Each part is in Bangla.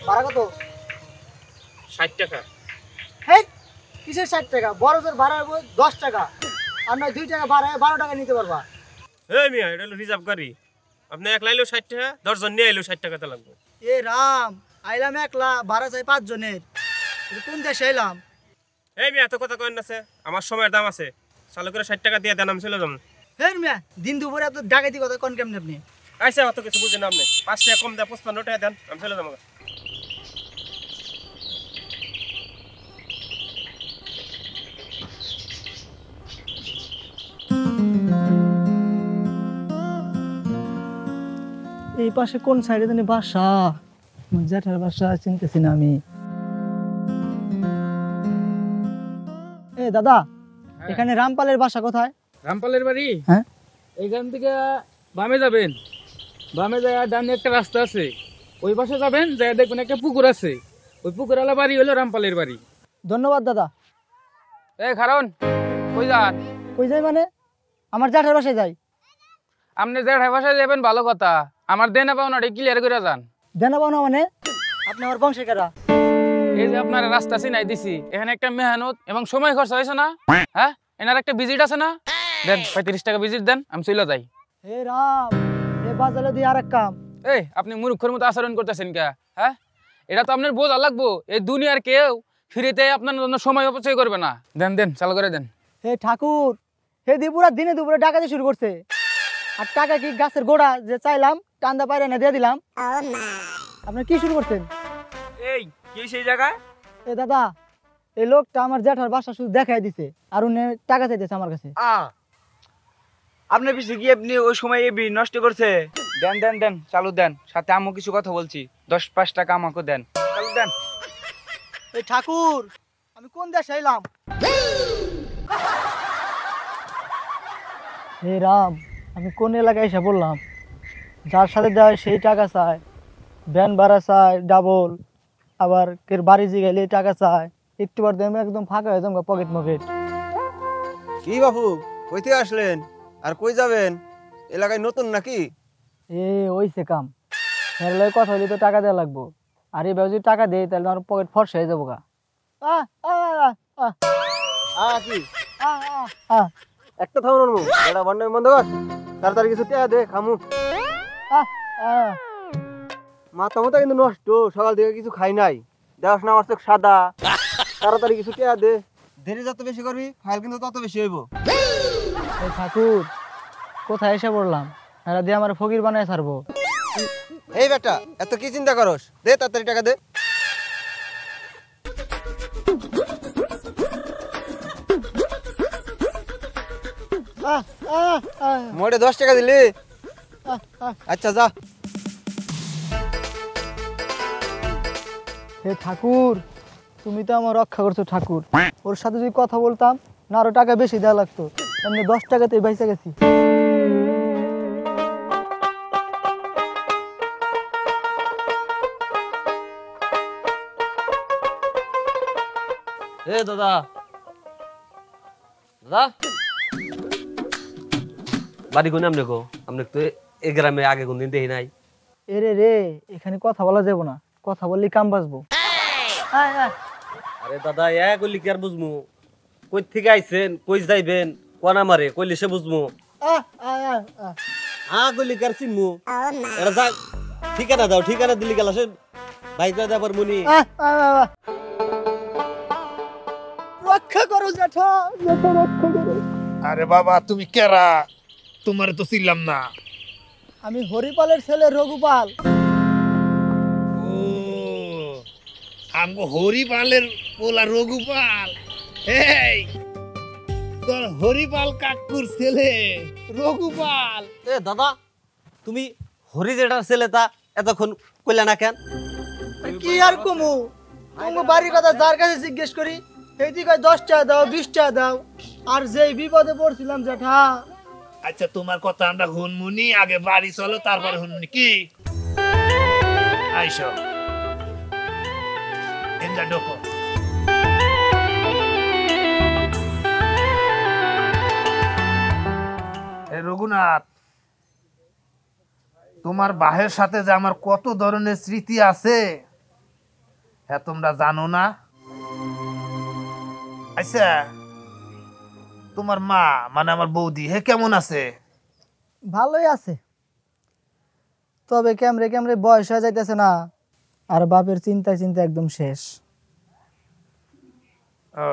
ভাড়া কত? 60 টাকা। হেই, কিসের 60 টাকা? বড় জোর ভাড়া হইব 10 টাকা। আর নয় 2 টাকা ভাড়া 12 টাকা নিতে পারবা। এই মিয়া এটা হলো রিজার্ভ গাড়ি। আপনি একলা আইলেও 60 টাকা, 10 জন নিয়ে আইলেও 60 টাকা লাগবে। এ রাম, আইলাম একলা, ভাড়া চাই 5 জনের। কোন দেশে আইলাম? এই মিয়া এত কথা কইন আছে, আমার সময়ের দাম আছে। চালু করে 60 টাকা দিয়ে দেন, আমি চলে যাবো। হের মিয়া, দিন দুপুরে এত ডাকাতি কথা কোন কেমনে আপনি? আইসা অত কিছু বুঝেন না আপনি। 5 টাকা কম দেয়, 55 টাকা দেন, আমি চলে যাবো। এই পাশে কোন সাইডে জানি বাসা? জ্যাঠার বাসা চিনতেছি না আমি। এ দাদা, এখানে রামপালের বাসা কোথায়? রামপালের বাড়ি? হ্যাঁ। এইখান থেকে বামে যাবেন, বামে যায় ডানে একটা রাস্তা আছে, ওই পাশে যাবেন, যায় দেখবেন একটা পুকুর আছে, ওই পুকুরওয়ালা বাড়ি হলো রামপালের বাড়ি। ধন্যবাদ দাদা। এই কারণ কই যান? কই যাই মানে? আমার জ্যাঠার বাসায় যাই। আপনি জেঠাই বাসায় যাবেন ভালো কথা, আমার দেনা পাওনাটা ক্লিয়ার করে যান। দেনা পাও না মানে? আপনি আমার বংশের কারা? এই যে আপনার রাস্তা চিনাই দিছি, এখানে একটা মেহনত এবং সময় খরচ হয়েছে না? হ্যাঁ, এনার একটা ভিজিট আছে না? দেন 35 টাকা ভিজিট দেন, আমি চলে যাই। হে রাম, এ বাজালে দিয়ে আরেক কাম। এই আপনি মূর্খের মতো আচরণ করতেছেন কে? হ্যাঁ, এটা তো আপনার বোঝা লাগবো, এই দুনিয়ার কেউ ফ্রিতে আপনার জন্য সময় অপচয় করবে না। দেন দেন, চালু করে দেন। হে ঠাকুর, হে দিপুরা দিনে দুপুরে ডাকাতি শুরু করছে। আর টাকা কি গাছের গোড়া যে চাইলাম টান্দা পাইরে না দিয়ে দিলাম। আপনি কি শুরু করছেন? এই কি সেই জায়গায়? এ দাদা, এই লোকটা আমার জ্যাঠার বাসা শুধু দেখাই দিছে, আর উনি টাকা চাইতেছে আমার কাছে। আপনার পিছিয়ে গিয়ে আপনি ওই সময় এবি নষ্ট করছে। দেন দেন দেন, চালু দেন, সাথে আমিও কিছু কথা বলছি, 10-5 টাকা আমাকে দেন, চালু দেন। এই ঠাকুর, আমি কোন দেশে আইলাম? হে রাম, আমি কোন এলাকায় এসে বললাম? যার সাথে দেয় সেই টাকা চায়, ভ্যান ভাড়া চায় ডাবল, আবার কের বাড়ি জিগাইলে টাকা চায়। একটু বার দিয়ে আমি একদম ফাঁকা হয়ে যাবো পকেট মকেট। কি বাবু, কই থেকে আসলেন আর কই যাবেন? এলাকায় নতুন নাকি? এ ওইছে কাম, এর লগে কথা হইলে তো টাকা দেওয়া লাগবো। আর এই যদি টাকা দেয় তাহলে আমার পকেট ফর্সা হয়ে যাবো গা। কি আ একটা থামুন, এটা বন্ধ বন্ধ কর, তাড়াতাড়ি কিছু টেয়া দে খামু। মাথা মাথা কিন্তু নষ্ট, সকাল থেকে কিছু খাই নাই, দেখাস না আমার চোখ সাদা। তাড়াতাড়ি কিছু টেয়া দে, দেরি যত বেশি করবি ফাইল কিন্তু তত বেশি হইব। এই ঠাকুর, কোথায় এসে পড়লাম? এরা দিয়ে আমার ফকির বানায় ছাড়বো। এই বেটা, এত কি চিন্তা করস? দে তাড়াতাড়ি টাকা দে। মোটে 10 টাকা দিলি? আচ্ছা যা। হে ঠাকুর, তুমি তো আমার রক্ষা করছো ঠাকুর। ওর সাথে যদি কথা বলতাম না আরো টাকা বেশি দেওয়া লাগতো, এমনি 10 টাকাতেই বাইসা গেছি। এ দাদা, দাদা বাড়ি কোন? আপনি কো, আপনি তো এই গ্রামে আগে কোনদিন দেখি নাই। এরে রে, এখানে কথা বলা যাবো না, কথা বললেই কাম বাঁচবো। আরে দাদা, এ কইলি কি আর বুঝমু? কই থেকে আইছেন, কই যাইবেন, কোন আমারে কইলি সে বুঝমু। কইলি কি আর চিনমু? এরা যা ঠিকানা দাও, ঠিকানা দিলি গেল সে বাইক যাবার মুনি। রক্ষা করো জ্যাঠা, জ্যাঠা রক্ষা করো। আরে বাবা, তুমি কেরা? তোমার তো ছিলাম না। আমি হরিপালের ছেলে রঘুপাল। ও, আমগো হরিপালের পোলা রঘুপাল। এই তোর হরিপাল কাকুর ছেলে রঘুপাল। এ দাদা, তুমি হরি জেঠার ছেলে, তা এতক্ষণ কইলা না কেন? কি আর কমু, তোমার বাড়ির কথা যার কাছে জিজ্ঞেস করি এই দিকে 10 টাকা দাও, 20 টাকা দাও। আর যেই বিপদে পড়ছিলাম জ্যাঠা। আচ্ছা, তোমার কথা আমরা হুনমুনি, আগে বাড়ি চলো তারপরে হুনমুনি। কি আইসো এনজা ঢোকো। রঘুনাথ, তোমার বাহের সাথে যে আমার কত ধরনের স্মৃতি আছে হ্যাঁ তোমরা জানো না? আচ্ছা তোমার মা মানে আমার বৌদি হে কেমন আছে? ভালোই আছে, তবে ক্যামরে ক্যামরে বয়স হয়ে যাইতেছে না, আর বাপের চিন্তায় চিন্তা একদম শেষ। ও,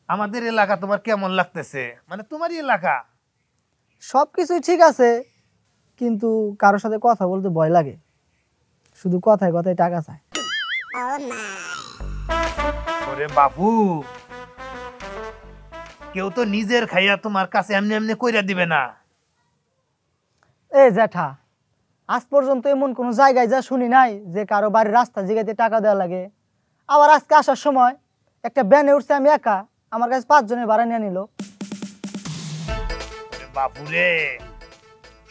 আমাদের এলাকা তোমার কেমন লাগতেছে? মানে তোমারই এলাকা? সব কিছুই ঠিক আছে, কিন্তু কারোর সাথে কথা বলতে ভয় লাগে, শুধু কথায় কথায় টাকা চায়। ওরে বাপু, কেউ তো নিজের খাইয়া তোমার কাছে এমনি এমনি কইরা দিবে না। এ জ্যাঠা, আজ পর্যন্ত এমন কোনো জায়গায় যা শুনি নাই যে কারো বাড়ির রাস্তা জিগাইতে টাকা দেওয়া লাগে। আবার আজকে আসার সময় একটা ব্যানে উঠছে, আমি একা, আমার কাছে 5 জনের ভাড়া নিয়ে নিল। বাপুরে,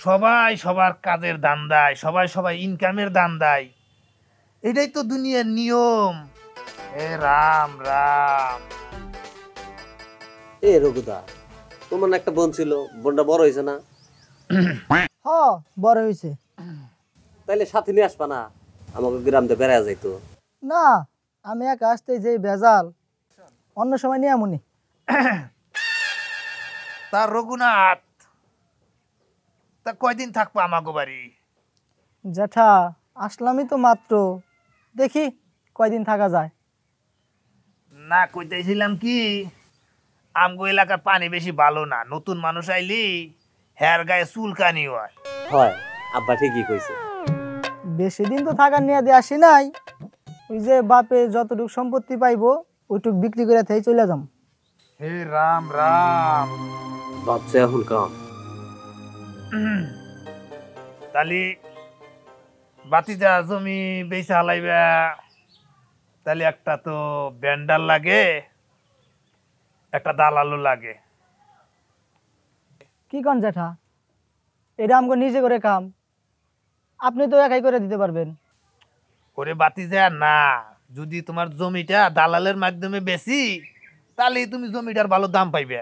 সবাই সবার কাজের ধান্দায়, সবাই সবাই ইনকামের ধান্দায়, এটাই তো দুনিয়ার নিয়ম। এ রাম রাম। এ রঘুদা, তোমার না একটা বোন ছিল, বোনটা বড় হয়েছে না? হ, বড় হয়েছে। তাইলে সাথে নিয়ে আসবা না, আমাকে গ্রাম দিয়ে বেড়া যাইতো। না, আমি একা আসতে যে ভেজাল, অন্য সময় নিয়ে এমনই। তার রঘুনাথ, তা কয়দিন থাকবো আমাগো বাড়ি? জ্যাঠা, আসলামই তো মাত্র, দেখি কয়দিন থাকা যায়। না, কইতেছিলাম কি, আমগো এলাকার পানি বেশি ভালো না, নতুন মানুষ আইলি হ্যার গায়ে চুলকানি হয়। হয়, আব্বা ঠিকই কইছে। বেশি দিন তো থাকার নিয়ে দিয়ে আসি নাই, ওই যে বাপে যতটুকু সম্পত্তি পাইবো ওইটুক বিক্রি করে থেকে চলে যাম। হে রাম রাম। ভাবছে এখন কাম। তালি বাতিজা জমি বেচা হালাইবা, তাহলে একটা তো ব্যান্ডার লাগে, একটা দালালও লাগে। কি কন জ্যাঠা, এটা আমগো নিজে করে কাম, আপনি তো একাই করে দিতে পারবেন। ওরে বাতিজা না, যদি তোমার জমিটা দালালের মাধ্যমে বেশি, তাহলে তুমি জমিটার ভালো দাম পাইবে।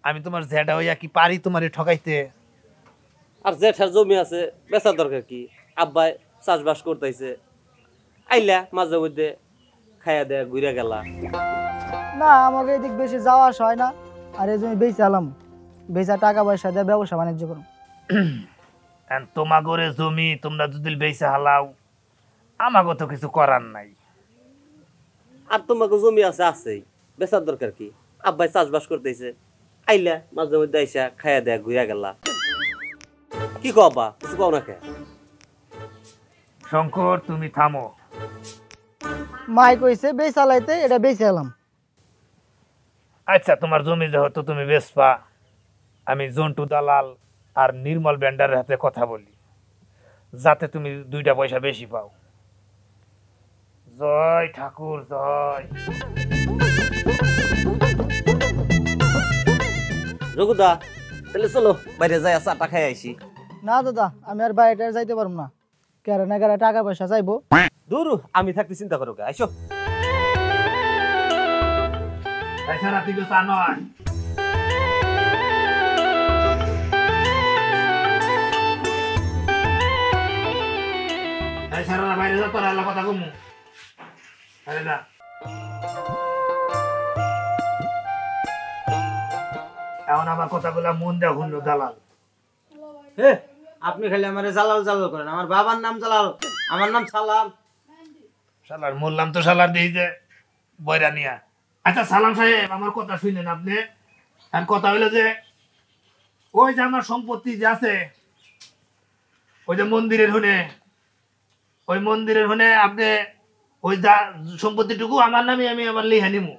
আমি তোমার জেডা হইয়া কি পারি তোমারে ঠকাইতে? আর জেঠার জমি আছে, বেচার দরকার কি? আব্বাই চাষবাস করতেছে, আইলা মাঝে মধ্যে খাইয়া দেয়া ঘুরে গেলা। না, আমাকে এদিক বেশি যাওয়া আসা হয় না, আর এই জন্য বেচে আলাম, বেচা টাকা পয়সা দিয়ে ব্যবসা বাণিজ্য করুন। তোমাগরে জমি তোমরা যদি বেচে হালাও, আমাগো তো কিছু করার নাই। আর তোমাকে জমি আছে, আছেই, বেচার দরকার কি? আব্বাই চাষবাস করতেছে, আইলা মাঝে মধ্যে আইসা খাইয়া দেয়া ঘুরে গেলা। কি কবা, কিছু কও না কে? শঙ্কর, তুমি থামো। মাই কইছে বেচ চালাইতে, এটা বেচে এলাম। আচ্ছা, তোমার জমি যেহেতু তুমি বেচপা, আমি জন্টু দালাল আর নির্মল ব্যান্ডারের হাতে কথা বলি, যাতে তুমি 2টা পয়সা বেশি পাও। জয় ঠাকুর জয়। রঘুদা, তাহলে চলো বাইরে যাই, চাটা খাই আইসি। না দাদা, আমি আর বাইরে যাইতে পারবো না, কেন না কেন টাকা পয়সা চাইবো। দূর, আমি থাকতে চিন্তা করো কে? আইসো। এছাড়া তুই চা নয়। এছাড়া বাইরে যা, তোর আল্লাহ কথা কমু। আরে না, এখন আমার কথাগুলা মন দেওয়া শুনলো দালাল। হে, আপনি খালি আমার জালাল জালাল করেন, আমার বাবার নাম জালাল, আমার নাম সালাম। শালার বললাম তো, শালার দিই যে বয়রা নিয়া। আচ্ছা সালাম সাহেব, আমার কথা শুনেন আপনি। আর কথা হইলো যে, ওই যে আমার সম্পত্তি যে আছে, ওই যে মন্দিরের হুনে, ওই মন্দিরের হুনে আপনি ওই সম্পত্তিটুকু আমার নামে আমি আমার লিখে নিমু।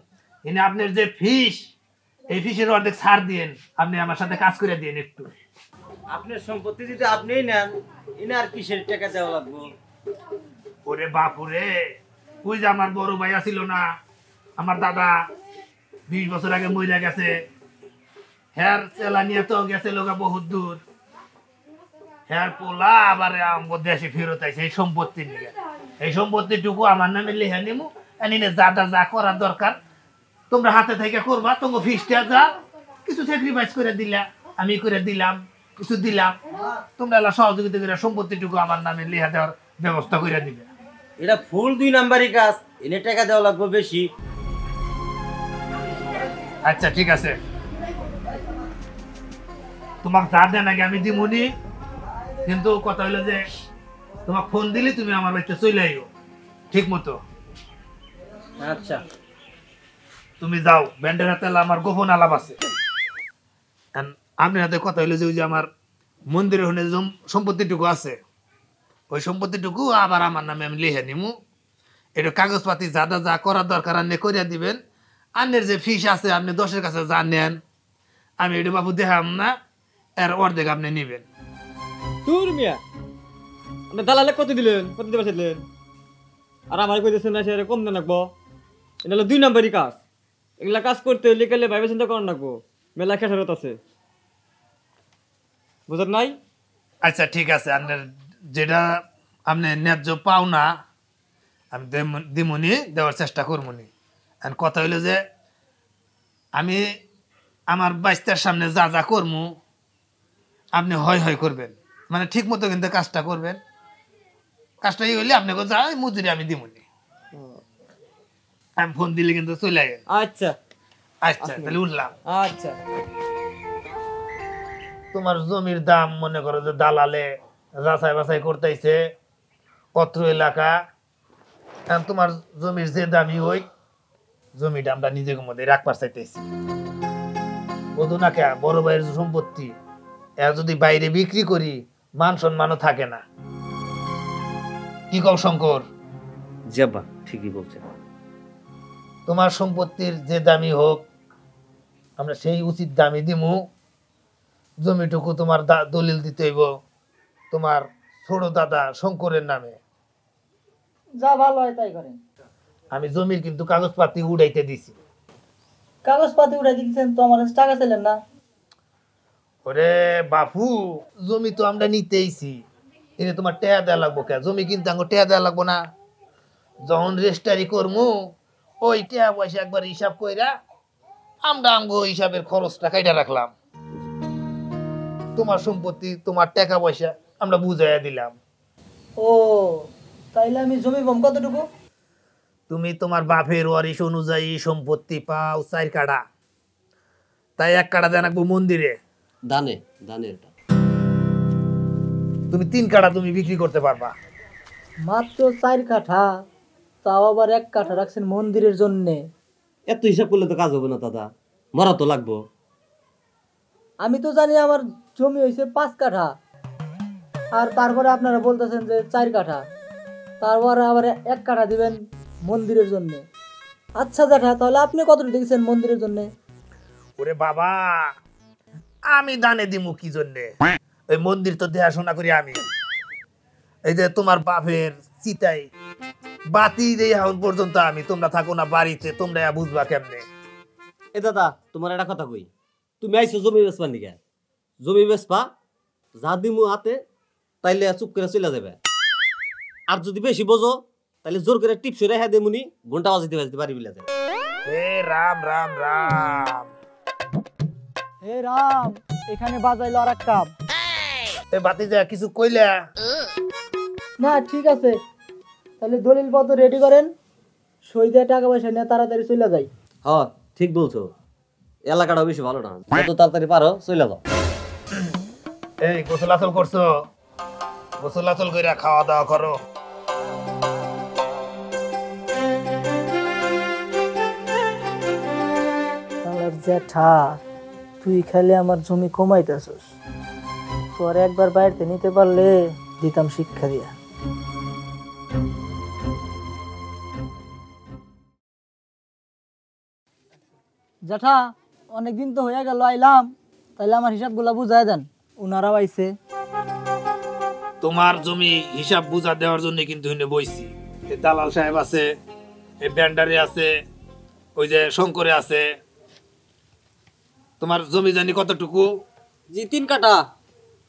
এনে আপনার যে ফিস, এই ফিসের অর্ধেক ছাড় দিয়েন, আপনি আমার সাথে কাজ করে দিয়েন একটু। আপনার সম্পত্তি যদি আপনিই নেন, এনে আর কিসের টাকা দেওয়া লাগবো? ওরে বাপুরে, ওই যে আমার বড় ভাই ছিল না, আমার দাদা 20 বছর আগে মইরা গেছে, হ্যার চেলা নিয়ে তো গেছে লোকা বহুত দূর, হ্যার পোলা আবার আমার দেশে ফেরত আইছে এই সম্পত্তি নিয়ে। এই সম্পত্তিটুকু আমার নামে লিখে নিমু, এনে যা করার দরকার তোমরা হাতে থেকে করবা। তোমার ফিসটা যা কিছু স্যাক্রিফাইস করে দিলা, আমি করে দিলাম, কিছু দিলাম, তোমরা এলা সহযোগিতা করে সম্পত্তিটুকু আমার নামে লিখে দেওয়ার ব্যবস্থা করে দিবে। এটা ফুল 2 নাম্বারই কাজ, এনে টাকা দেওয়া লাগবে বেশি। আচ্ছা ঠিক আছে, তোমাকে যা দেন আগে আমি দিমুনি, কিন্তু কথা হলো যে তোমাকে ফোন দিলি তুমি আমার বাড়িতে চলে আইও ঠিক মতো। আচ্ছা তুমি যাও, ব্যান্ডের হাতে আমার গোপন আলাপ আছে। আপনার হাতে কথা হইলো যে ওই যে আমার মন্দিরের ওখানে যে সম্পত্তিটুকু আছে, ওই সম্পত্তিটুকু আবার আমার নামে আমি লিখে নিমু। এটা কাগজপাতি যা করার দরকার আপনি করিয়া দিবেন। আন্নের যে ফিস আছে আপনি 10-এর কাছে যা নেন, আমি এটা বাবু দেখাম না, এর অর্ধেক আপনি নিবেন। তোর মিয়া আপনি দালালে কত দিলেন, কত দিতে দিলেন? আর আমার কইতেছেন না সে কম দেন রাখবো। এটা হলো 2 নাম্বারই কাজ, এগুলা কাজ করতে হলে গেলে ভাইবে চিন্তা করার রাখবো, মেলা খেসারত আছে, বুঝত নাই? আচ্ছা ঠিক আছে, আপনার যেটা আপনি ন্যায্য পাও না আমি দিমুনি, দেওয়ার চেষ্টা করবনি। আর কথা হইলো যে আমি আমার বাইস্তার সামনে যা করবো আপনি হয় করবেন, মানে ঠিক মতো কিন্তু কাজটা করবেন। কাজটা এই হইলে আপনাকে যা মজুরি আমি দিমুনি, আমি ফোন দিলে কিন্তু চলে আয়। আচ্ছা আচ্ছা তাহলে উঠলাম। আচ্ছা তোমার জমির দাম মনে করো যে দালালে যাচাই বাছাই করতেছে অত্র এলাকা, এখন তোমার জমির যে দামি ওই জমিটা আমরা নিজের মধ্যে রাখবার চাইতেছি। বুঝো না কে, বড় ভাইয়ের যে সম্পত্তি এর যদি বাইরে বিক্রি করি মান সম্মানও থাকে না। কি কও শঙ্কর? যাবা ঠিকই বলছেন। তোমার সম্পত্তির যে দামি হোক আমরা সেই উচিত দামি দিমু। জমিটুকু তোমার দলিল দিতে হইব তোমার ছোট দাদা শঙ্করের নামে। যা ভালো হয় তাই করেন। আমি জমির কিন্তু কাগজপাতি উড়াইতে দিছি। কাগজপাতি উঠাই দিচ্ছেন তো, আমার কাছে টাকা ছিলেন না। ওরে বাপু, জমি তো আমরা নিতেইছি, এনে তোমার টেয়া দেওয়া লাগবো কে? জমি কিন্তু আঙ্গো টেয়া দেওয়া লাগবো না? যখন রেজিস্ট্রারি করমু ওই টেয়া পয়সা একবার হিসাব কইরা আমরা আঙ্গো হিসাবের খরচটা কাইটা রাখলাম। তোমার সম্পত্তি তোমার টাকা পয়সা আমরা বুঝাইয়া দিলাম। ও তাইলে আমি জমি পাম কতটুকু? তুমি তোমার বাপের ওয়ারিশ অনুযায়ী সম্পত্তি পাও 4 কাঠা, তাই 1 কাঠা দেন রাখবো মন্দিরে। দানে দানে এটা তুমি 3 কাঠা তুমি বিক্রি করতে পারবা। মাত্র 4 কাঠা, তাও আবার 1 কাঠা রাখছেন মন্দিরের জন্যে। এত হিসাব করলে তো কাজ হবে না দাদা, মরা তো লাগবো। আমি তো জানি আমার জমি হয়েছে 5 কাঠা, আর তারপরে আপনারা বলতেছেন যে 4 কাঠা, তারপরে আবার 1 কাঠা দিবেন মন্দিরের জন্য। আচ্ছা জ্যাঠা, তাহলে আপনি কতটুকু দিয়েছেন মন্দিরের জন্য? ওরে বাবা, আমি দানে দিমু কি জন্যে? ওই মন্দির তো দেখাশোনা করি আমি। এই যে তোমার বাপের চিতাই বাতি দেই এখন পর্যন্ত আমি, তোমরা থাকো না বাড়িতে, তোমরা বুঝবা কেমনে? এ দাদা তোমার একটা কথা কই, তুমি আইছো জমি বেচবার নিকে, জমি বেচবা যা দিমু হাতে তাইলে চুপ করে চলে যাবে। আর যদি বেশি বোঝো তাহলে জোর করে টিপস রেখে দেমুনি, ঘন্টা বাজাইতে বাজাইতে পারি বিলে যাবে। হে রাম রাম রাম, হে রাম, এখানে বাজাইলো আর এক কাপ। এ বাতি যা কিছু কইলা? না ঠিক আছে, তাহলে দলিল পত্র রেডি করেন, সই দিয়ে টাকা পয়সা নিয়ে তাড়াতাড়ি চলে যাই। হ্যাঁ ঠিক বলছো, এলাকাটা বেশি ভালো না, যত তাড়াতাড়ি পারো চলে যাও। এই গোসল আচল করছো? গোসল আচল কইরা খাওয়া দাওয়া করো। আমার জ্যাঠা, তুই খালি আমার জমি কমাইতেছস, পরে একবার বাইরে নিতে পারলে দিতাম শিক্ষা দিয়া। জ্যাঠা, অনেকদিন তো হয়ে গেল আইলাম, তাইলে আমার হিসাবগুলা বুঝাই দেন। উনারাও আইছে। তোমার জমি হিসাব বুঝা দেওয়ার জন্য কিন্তু এনে বইছি। এই দালাল সাহেব আছে, এই ব্যান্ডারে আছে, ওই যে শঙ্করে আছে। তোমার জমি জানি কতটুকু? জি 3 কাঠা।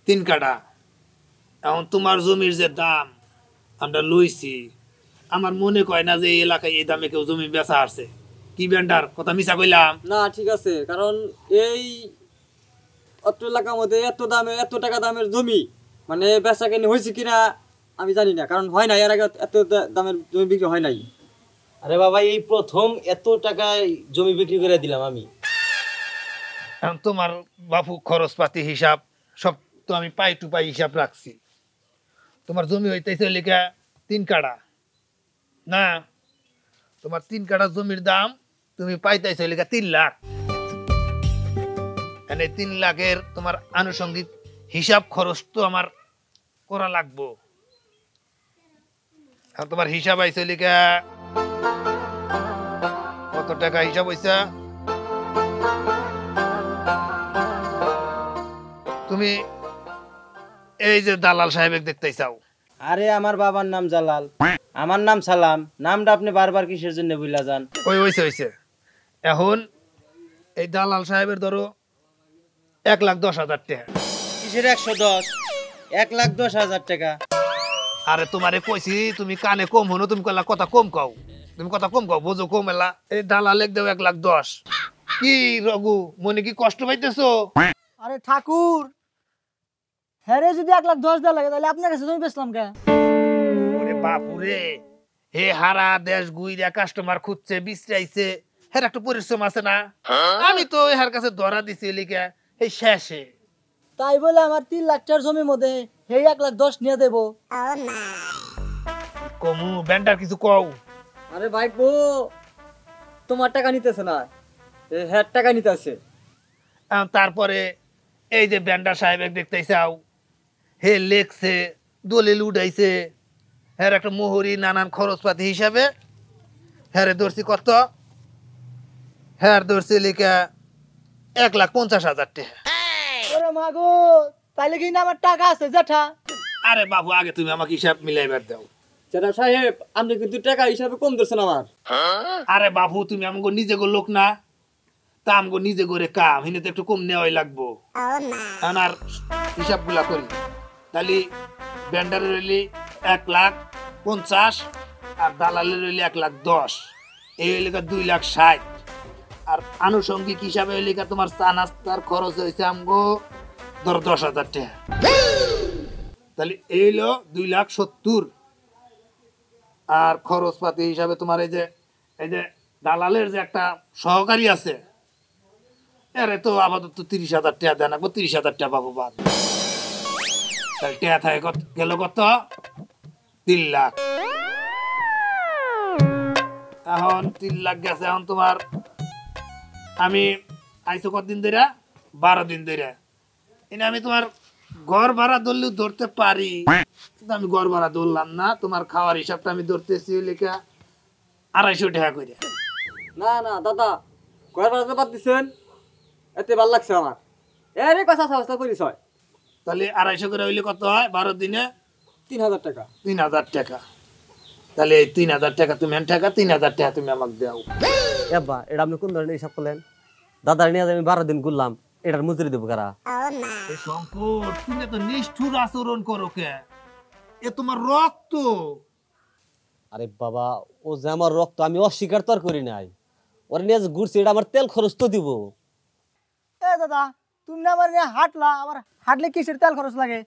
3 কাঠা। এখন তোমার জমির যে দাম আমরা লইছি, আমার মনে কয় না যে এই এলাকায় এই দামে কেউ জমি বেচা আসছে। কি ব্যান্ডার, কথা মিছা কইলাম? না ঠিক আছে, কারণ এই অত এলাকার মধ্যে এত দামে এত টাকা দামের জমি মানে বেচা কেনে হয়েছে কিনা আমি জানি না, কারণ হয় নাই, এর আগে এত দামের জমি বিক্রি হয় নাই। আরে বাবা, এই প্রথম এত টাকায় জমি বিক্রি করে দিলাম আমি। এখন তোমার বাপু খরচপাতি হিসাব সব তো আমি পাই টু পাই হিসাব রাখছি। তোমার জমি হইতেছে লেখা 3 কাঠা না, তোমার 3 কাঠা জমির দাম তুমি পাইতেছো লেখা 3 লাখ। এনে 3 লাখের তোমার আনুষঙ্গিক হিসাব খরচ তো আমার করা লাগবো। এখন তোমার হিসাব আইছে লেখা কত টাকা হিসাব হইছে? তুমি এই যে দালাল সাহেব দেখতে চাও? আরে আমার বাবার নাম জালাল, আমার নাম সালাম। নামটা আপনি বারবার কিসের জন্য ভুলা যান? ওই হইছে। এখন এই দালাল সাহেবের ধরো 1,10,000 টাকা। কিসের 110? 1,10,000 টাকা। আরে তোমারে কইছি তুমি কানে কম হনো, তুমি কইলা কথা কম কও, তুমি কথা কম কও, বোঝো কম এলা। এই দালাল দেও 1,10,000। কি রঘু, মনে কি কষ্ট পাইতেছো? আরে ঠাকুর, হ্যাঁ রে, যদি 1,10,000 দেওয়া লাগে তাহলে আপনার কাছে জমি বেচলাম কে? ওরে বাপুরে, হে হারা দেশ গুইরা কাস্টমার খুঁজছে, বিশ্রাইছে, হের একটা পরিশ্রম আছে না? আমি তো এর কাছে ধরা দিছি লিখা এই শেষে। তাই বলে আমার 3 লাখ টাকার জমির মধ্যে সেই 1,10,000 নিয়ে দেবো? কমু ব্যান্ডার কিছু কও। আরে ভাই বো, তোমার টাকা নিতেছে না, হ্যাঁ টাকা নিতে আছে। তারপরে এই যে ব্যান্ডার সাহেব দেখতে চাও, হে লেখছে, দলিল উঠাইছে, হ্যাঁ একটা মোহরি নানান খরচপাতি হিসাবে হ্যাঁ ধরছি কত? হ্যাঁ ধরছি লেখা 1,50,000 টাকা। ওরে মাগো, তাইলে কি না আমার টাকা আছে জেঠা? আরে বাবু, আগে তুমি আমাকে হিসাব মিলাইবার দাও। সেটা সাহেব, আপনি কিন্তু টাকা হিসাবে কম ধরছেন আমার। আরে বাবু, তুমি আমাকে নিজে গো লোক না, তা আমাকে নিজে করে কাম হিনে তো একটু কম নেওয়াই লাগবো। আর হিসাব গুলা করি, তাহলে ব্যান্ডারে রইলি 1,50,000 আর দালালে রইলি 1,10,000, এই এলাকা 2,60,000। আর আনুষঙ্গিক হিসাবে এলাকা তোমার চা নাস্তার খরচ হয়েছে আমগো ধরো 10,000 টাকা। তাহলে এই হলো 2,70,000। আর খরচপাতি হিসাবে তোমার এই যে দালালের যে একটা সহকারী আছে, আরে তো আপাতত 30,000 টাকা দেন, 30,000 টাকা পাবো বাদ। তাহলে টাকা থাকে গেল কত? 3 লাখ। এখন 3 লাখ গেছে। এখন তোমার আমি আইসো কতদিন ধরে? 12 দিন ধরে। এনে আমি তোমার ঘর ভাড়া ধরলেও ধরতে পারি, কিন্তু আমি ঘর ভাড়া ধরলাম না। তোমার খাওয়ার হিসাবটা আমি ধরতেছি লেখা 250 টাকা করে। না না দাদা, কয় বাড়াতে বাদ দিচ্ছেন, এতে ভাল লাগছে আমার। এরে কথা সাহসটা করিস হয়। তাহলে 250 করে হইলে কত হয়? 12 দিনে 3,000 টাকা। 3,000 টাকা। তাহলে এই 3,000 টাকা তুমি টাকা 3,000 টাকা তুমি আমাকে দাও। এব্বা, এটা আপনি কোন ধরনের হিসাব করলেন? দাদার নিয়ে আমি 12 দিন ঘুরলাম, এটার মজুরি দেবো কারা? এই শঙ্কর, তুমি তো নিষ্ঠুর আচরণ করো কে? এ তোমার রক্ত। আরে বাবা, ও যে আমার রক্ত, আমি অস্বীকার তো আর করি নাই। ওরা নিয়ে যে ঘুরছি, এটা আমার তেল খরচ তো দিব। এ দাদা, তুমি না আমার নিয়ে হাঁটলা, আমার হাঁটলে কিসের তেল খরচ লাগে?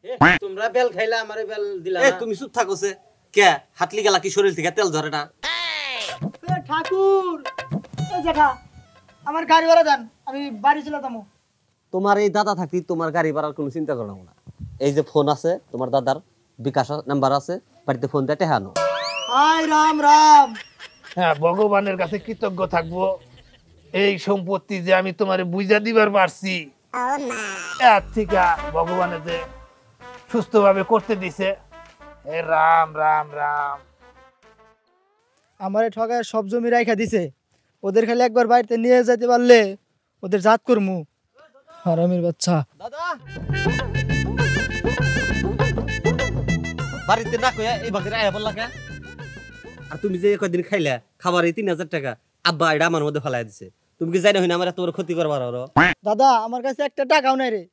তোমরা বেল খাইলা, আমারে বেল দিলা এ না? তুমি চুপ থাকোছে কে? হাতলি গেলা কি শরীর থেকে তেল ধরে না? এ ঠাকুর, এ জেঠা, আমার গাড়ি ভাড়া দেন, আমি বাড়ি চলে যাবো। তোমার এই দাদা থাকতে তোমার গাড়ি ভাড়ার কোনো চিন্তা করো না। এই যে ফোন আছে তোমার দাদার, বিকাশ নাম্বার আছে, বাড়িতে ফোন দিয়ে টেহানো। হাই রাম রাম। হ্যাঁ, ভগবানের কাছে কৃতজ্ঞ থাকবো, এই সম্পত্তি যে আমি তোমারে বুঝা দিবার পারছি, এর থেকে ভগবানের যে সুস্থভাবে করতে দিছে। হে রাম রাম রাম। আমারে ঠগায় সব জমি রাইখা দিছে, ওদের খালি একবার বাড়িতে নিয়ে যেতে পারলে ওদের জাত করমু। হারামির বাচ্চা। দাদা, বাড়িতে না কইয়া এই বাগের আয়া বললা কে? আর তুমি যে কয়দিন খাইলা খাবার এই 3,000 টাকা আব্বা এটা আমার মধ্যে ফেলাই দিছে। তুমি কি জানো না আমার এত বড় ক্ষতি করবার আরো? দাদা, আমার কাছে একটা টাকাও নাই রে,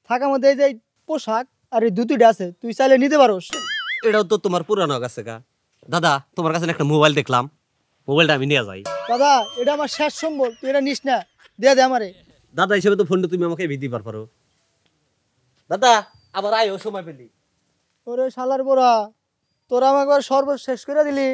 থাকার মধ্যে এই যে এই পোশাক আর এই দুটিটা আছে, তুই চাইলে নিতে পারোস। এটাও তো তোমার পুরানো কাছে গা। দাদা, তোমার কাছে একটা মোবাইল দেখলাম, মোবাইলটা আমি নিয়ে যাই। দাদা, এটা আমার শেষ সম্বল, তুই এটা নিস না, দিয়ে দে আমারে। দাদা হিসেবে তো ফোনটা তুমি আমাকে দিতে পারো। দাদা, আবার আয়ো সময় পেলি। ওরে শালার বোরা, তোরা আমাকে আবার সর্বশেষ শেষ করে দিলি।